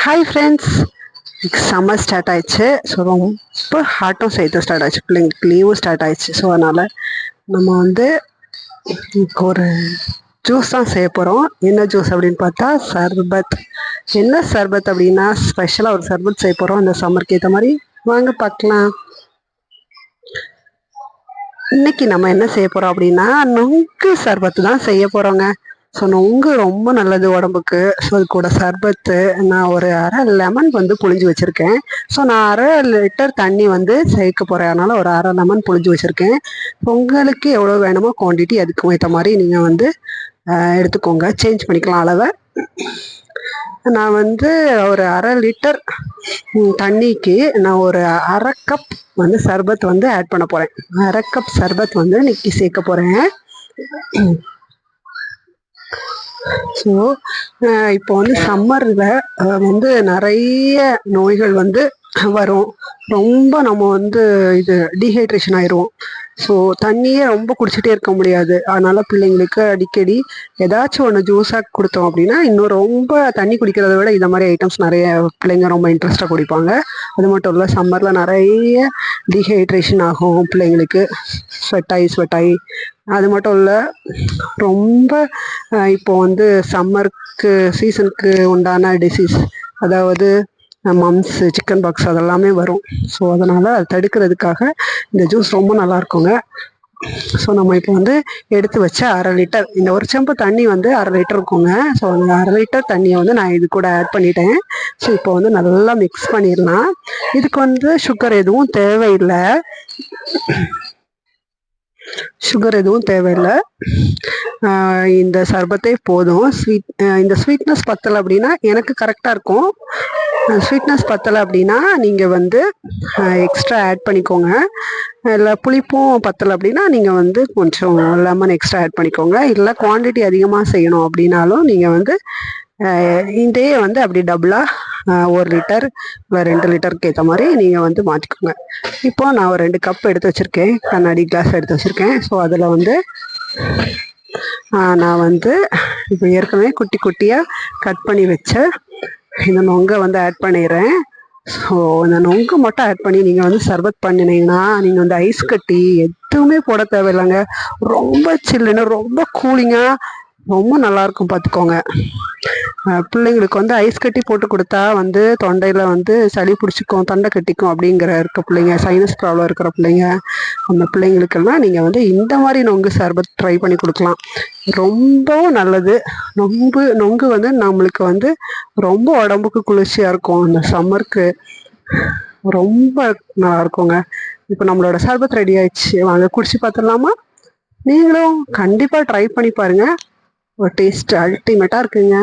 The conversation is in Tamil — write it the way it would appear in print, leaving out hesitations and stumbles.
ஹாய் ஃப்ரெண்ட்ஸ், சம்மர் ஸ்டார்ட் ஆயிடுச்சு. ஸோ ரொம்ப ஹாட்டும் சேர்த்து ஸ்டார்ட் ஆயிடுச்சு. பிள்ளைங்களுக்கு லீவும் ஸ்டார்ட் ஆயிடுச்சு. ஸோ அதனால் நம்ம வந்து ஒரு ஜூஸ் தான் செய்ய போகிறோம். என்ன ஜூஸ் அப்படின்னு பார்த்தா சர்பத். என்ன சர்பத் அப்படின்னா ஸ்பெஷலாக ஒரு சர்பத் செய்ய போகிறோம் இந்த சம்மருக்கு ஏற்ற மாதிரி. வாங்க பார்க்கலாம். இன்னைக்கு நம்ம என்ன செய்ய போகிறோம் அப்படின்னா நுங்கு சர்பத்து தான் செய்ய போகிறோங்க. ஸோ நொங்கு ரொம்ப நல்லது உடம்புக்கு. ஸோ அது கூட சர்பத்து நான் ஒரு அரை லெமன் வந்து புழிஞ்சு வச்சுருக்கேன். ஸோ நான் அரை லிட்டர் தண்ணி வந்து சேர்க்க போகிறேன். அதனால் ஒரு அரை லெமன் புழிஞ்சு வச்சுருக்கேன். உங்களுக்கு எவ்வளோ வேணுமோ குவான்டிட்டி அதுக்கும் ஏற்ற மாதிரி நீங்கள் வந்து எடுத்துக்கோங்க. சேஞ்ச் பண்ணிக்கலாம் அளவை. நான் வந்து ஒரு அரை லிட்டர் தண்ணிக்கு நான் ஒரு அரை கப் வந்து சர்பத் வந்து ஆட் பண்ண போகிறேன். அரை கப் சர்பத் வந்து இன்னைக்கு சேர்க்க போகிறேன். ஸோ இப்போ வந்து சம்மரில் வந்து நிறைய நோய்கள் வந்து வரும். ரொம்ப நம்ம வந்து இது டீஹைட்ரேஷன் ஆயிடுவோம். ஸோ தண்ணியே ரொம்ப குடிச்சிட்டே இருக்க முடியாது. அதனால் பிள்ளைங்களுக்கு அடிக்கடி ஏதாச்சும் ஒன்று ஜூஸாக கொடுத்தோம் அப்படின்னா இன்னும் ரொம்ப தண்ணி குடிக்கிறத விட இந்த மாதிரி ஐட்டம்ஸ் நிறைய பிள்ளைங்க ரொம்ப இன்ட்ரெஸ்ட்டாக குடிப்பாங்க. அது மட்டும் இல்லை, சம்மரில் நிறைய டீஹைட்ரேஷன் ஆகும் பிள்ளைங்களுக்கு. ஸ்வெட்டாகி அது மட்டும் இல்லை, ரொம்ப இப்போ வந்து சம்மருக்கு சீசனுக்கு உண்டான டிசீஸ், அதாவது மம்ஸ், சிக்கன் பாக்ஸ் அதெல்லாமே வரும். ஸோ அதனால் அதை தடுக்கிறதுக்காக இந்த ஜூஸ் ரொம்ப நல்லா இருக்குங்க. ஸோ நம்ம இப்போ வந்து எடுத்து வச்ச அரை லிட்டர், இந்த ஒரு செம்பு தண்ணி வந்து அரை லிட்டர் இருக்குங்க. ஸோ அந்த அரை லிட்டர் தண்ணியை வந்து நான் இது கூட ஆட் பண்ணிட்டேன். ஸோ இப்போ வந்து நல்லா மிக்ஸ் பண்ணிடலாம். இதுக்கு வந்து சுகர் எதுவும் தேவையில்லை. இந்த சர்பத்தே போதும். இந்த ஸ்வீட்னஸ் பத்தலை அப்படின்னா எனக்கு கரெக்டாக இருக்கும். ஸ்வீட்னஸ் பத்தலை அப்படின்னா நீங்கள் வந்து எக்ஸ்ட்ரா ஆட் பண்ணிக்கோங்க. இல்லை புளிப்பும் பத்தலை அப்படின்னா நீங்கள் வந்து கொஞ்சம் லெமன் எக்ஸ்ட்ரா ஆட் பண்ணிக்கோங்க. இல்லை குவான்டிட்டி அதிகமாக செய்யணும் அப்படின்னாலும் நீங்கள் வந்து இதே வந்து அப்படி டபுளாக 1 லிட்டர் இல்லை 2 லிட்டருக்கு ஏற்ற மாதிரி நீங்கள் வந்து மாற்றிக்கோங்க. இப்போ நான் ஒரு 2 கப் எடுத்து வச்சுருக்கேன், கண்ணாடி கிளாஸ் எடுத்து வச்சுருக்கேன். ஸோ அதில் வந்து நான் வந்து இப்போ ஏற்கனவே குட்டி குட்டியாக கட் பண்ணி வச்ச இந்த நொங்கை வந்து ஆட் பண்ணிடுறேன். ஸோ இந்த நொங்கு மட்டும் ஆட் பண்ணி நீங்கள் வந்து சர்பத் பண்ணினீங்கன்னா நீங்கள் வந்து ஐஸ் கட்டி எதுவுமே போட தேவையில்லைங்க. ரொம்ப சில்லுன்னு ரொம்ப கூலிங்காக ரொம்ப நல்லாயிருக்கும். பார்த்துக்கோங்க, பிள்ளைங்களுக்கு வந்து ஐஸ் கட்டி போட்டு கொடுத்தா வந்து தொண்டையில் வந்து சளி பிடிச்சிக்கும், தொண்டை கட்டிக்கும் அப்படிங்கிற இருக்க பிள்ளைங்க, சைனஸ் ப்ராப்ளம் இருக்கிற பிள்ளைங்க, அந்த பிள்ளைங்களுக்கெல்லாம் நீங்கள் வந்து இந்த மாதிரி நொங்கு சர்பத் ட்ரை பண்ணி கொடுக்கலாம். ரொம்பவும் நல்லது. நொங்கு வந்து நம்மளுக்கு வந்து ரொம்ப உடம்புக்கு குளிர்ச்சியாக இருக்கும். இந்த சம்மருக்கு ரொம்ப நல்லா இருக்குங்க. இப்போ நம்மளோட சர்பத் ரெடி ஆயிடுச்சு. வாங்க குடிச்சு பார்த்துடலாமா? நீங்களும் கண்டிப்பாக ட்ரை பண்ணி பாருங்கள். ஒரு டேஸ்ட் அல்டிமேட்டாக இருக்குங்க.